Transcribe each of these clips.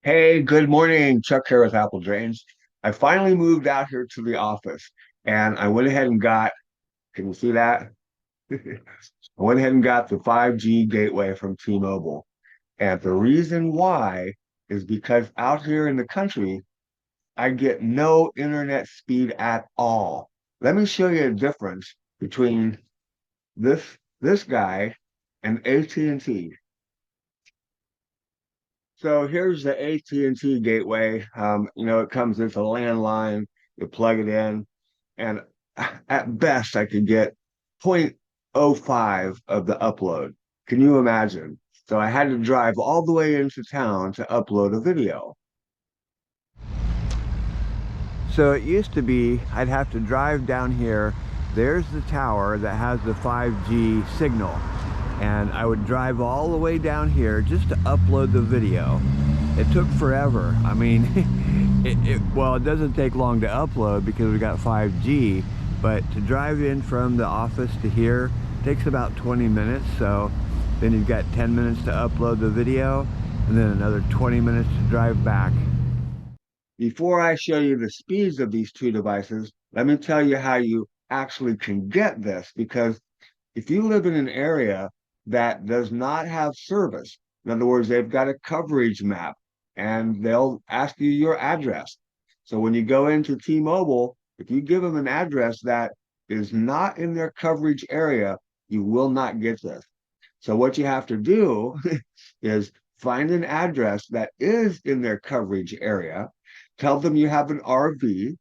Hey, good morning. Chuck here with Apple Drains. I finally moved out here to the office and I went ahead and got, can you see that? I went ahead and got the 5G gateway from T-Mobile. And the reason why is because out here in the country, I get no internet speed at all. Let me show you a difference between this this guy and AT&T. So here's the AT&T gateway. It comes as a landline. You plug it in, and at best, I could get 0.05 of the upload. Can you imagine? So I had to drive all the way into town to upload a video. So it used to be I'd have to drive down here. There's the tower that has the 5G signal. And I would drive all the way down here just to upload the video. It took forever. I mean, it doesn't take long to upload because we got 5G, but to drive in from the office to here takes about 20 minutes. So then you've got 10 minutes to upload the video and then another 20 minutes to drive back. Before I show you the speeds of these two devices, let me tell you how you actually can get this, because if you live in an area that does not have service, in other words, they've got a coverage map and they'll ask you your address. So when you go into T-Mobile, if you give them an address that is not in their coverage area, you will not get this. So what you have to do is find an address that is in their coverage area, tell them you have an RV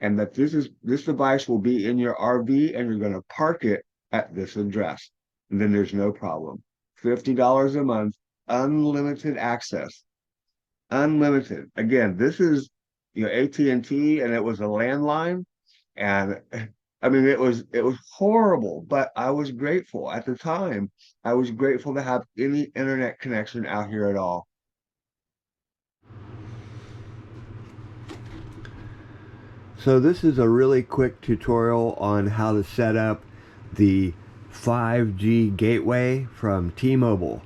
and that this device will be in your RV and you're going to park it at this address. And then there's no problem. $50 a month, unlimited access. Unlimited. Again, this is AT&T, and it was a landline, and I mean it was horrible, but I was grateful at the time. I was grateful to have any internet connection out here at all. So this is a really quick tutorial on how to set up the 5G gateway from T-Mobile.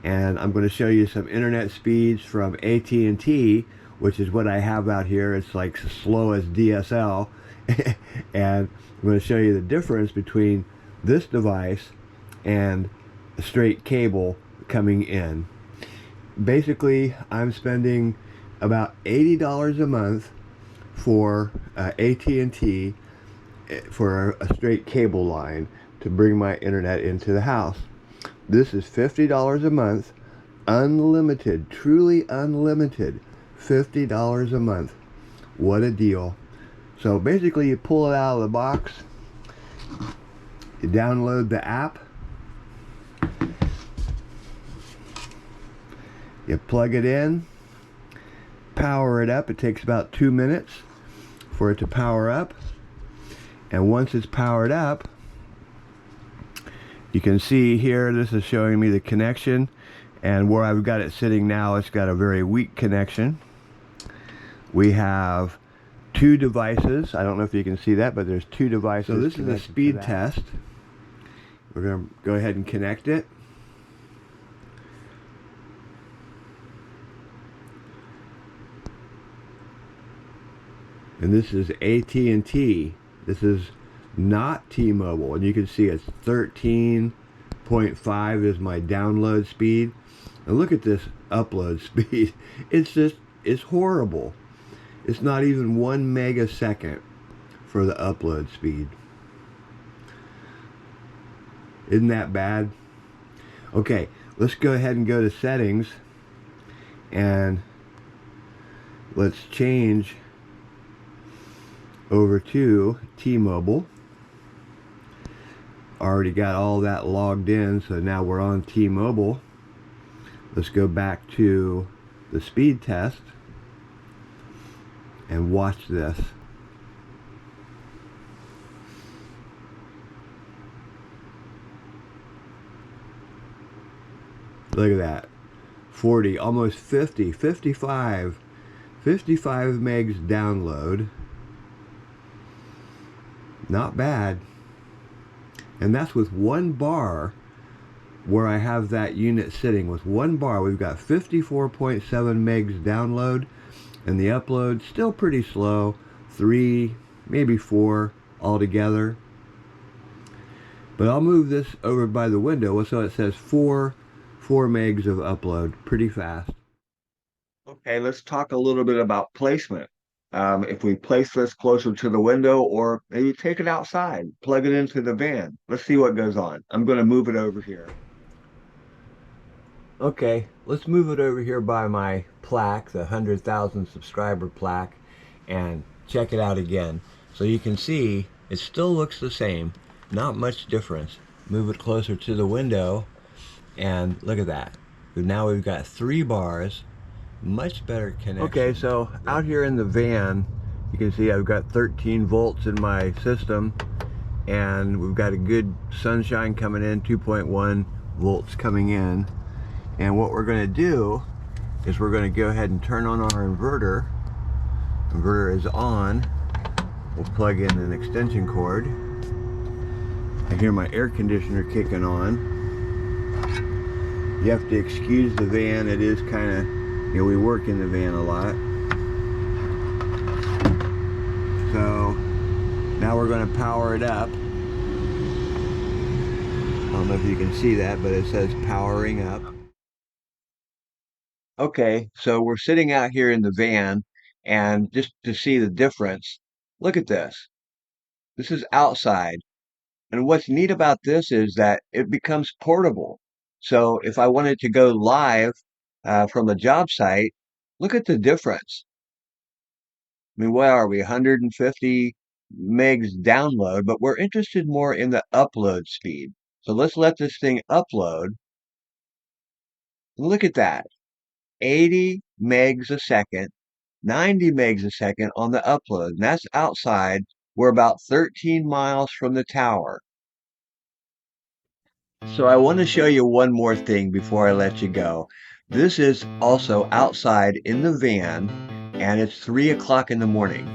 And I'm going to show you some internet speeds from AT&T, which is what I have out here. It's like slow as DSL. And I'm going to show you the difference between this device and a straight cable coming in. Basically, I'm spending about $80 a month for AT&T for a straight cable line to bring my internet into the house. This is $50 a month, unlimited, truly unlimited, $50 a month. What a deal. So basically you pull it out of the box, you download the app, you plug it in, power it up. It takes about 2 minutes for it to power up. And once it's powered up, you can see here, this is showing me the connection, and where I've got it sitting now, it's got a very weak connection. We have two devices. I don't know if you can see that, but there's two devices. So this is a speed test. We're going to go ahead and connect it. And this is AT&T. This is not T-Mobile, and you can see it's 13.5 is my download speed. And look at this upload speed. It's horrible. It's not even 1 megasecond for the upload speed. Isn't that bad? Okay, let's go ahead and go to settings, and let's change over to T-Mobile. Already got all that logged in, so now we're on T-Mobile. Let's go back to the speed test and watch this. Look at that. 40, almost 50, 55 megs download. Not bad. And that's with 1 bar where I have that unit sitting with one bar. We've got 54.7 megs download, and the upload still pretty slow, 3, maybe 4 altogether. But I'll move this over by the window so it says 4 megs of upload, pretty fast. Okay, let's talk a little bit about placement. If we place this closer to the window, or maybe take it outside, plug it into the van. Let's see what goes on. I'm going to move it over here. Okay, let's move it over here by my plaque, the 100,000 subscriber plaque, and check it out again. So you can see it still looks the same, not much difference. Move it closer to the window, and look at that. Now we've got 3 bars, much better connection. Okay, so out here in the van, you can see I've got 13 volts in my system, and we've got a good sunshine coming in, 2.1 volts coming in. And what we're going to do is we're going to go ahead and turn on our inverter. Inverter is on. We'll plug in an extension cord. I hear my air conditioner kicking on. You have to excuse the van. It is kind of, you know, we work in the van a lot. So now we're going to power it up. I don't know if you can see that, but it says powering up. Okay, so we're sitting out here in the van, and just to see the difference, look at this. This is outside. And what's neat about this is that it becomes portable. So if I wanted to go live from a job site, look at the difference. I mean, what are we, 150 megs download, but we're interested more in the upload speed. So let's let this thing upload. Look at that. 80 megs a second, 90 megs a second on the upload. And that's outside. We're about 13 miles from the tower. So I want to show you one more thing before I let you go. This is also outside in the van, and it's 3 o'clock in the morning.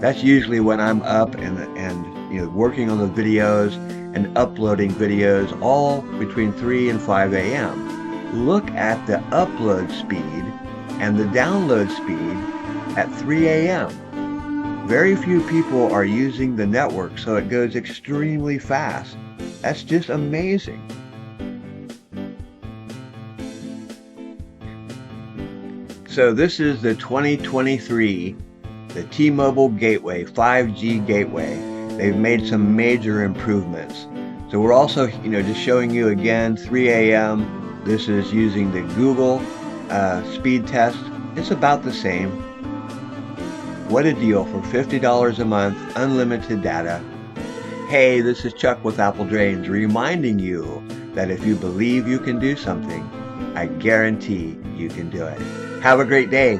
That's usually when I'm up and you know, working on the videos and uploading videos, all between 3 and 5 a.m. Look at the upload speed and the download speed at 3 a.m. Very few people are using the network, so it goes extremely fast. That's just amazing. So this is the 2023, the T-Mobile Gateway, 5G Gateway. They've made some major improvements. So we're also, you know, just showing you again, 3 a.m. This is using the Google speed test. It's about the same. What a deal for $50 a month, unlimited data. Hey, this is Chuck with Apple Drains, reminding you that if you believe you can do something, I guarantee you can do it. Have a great day.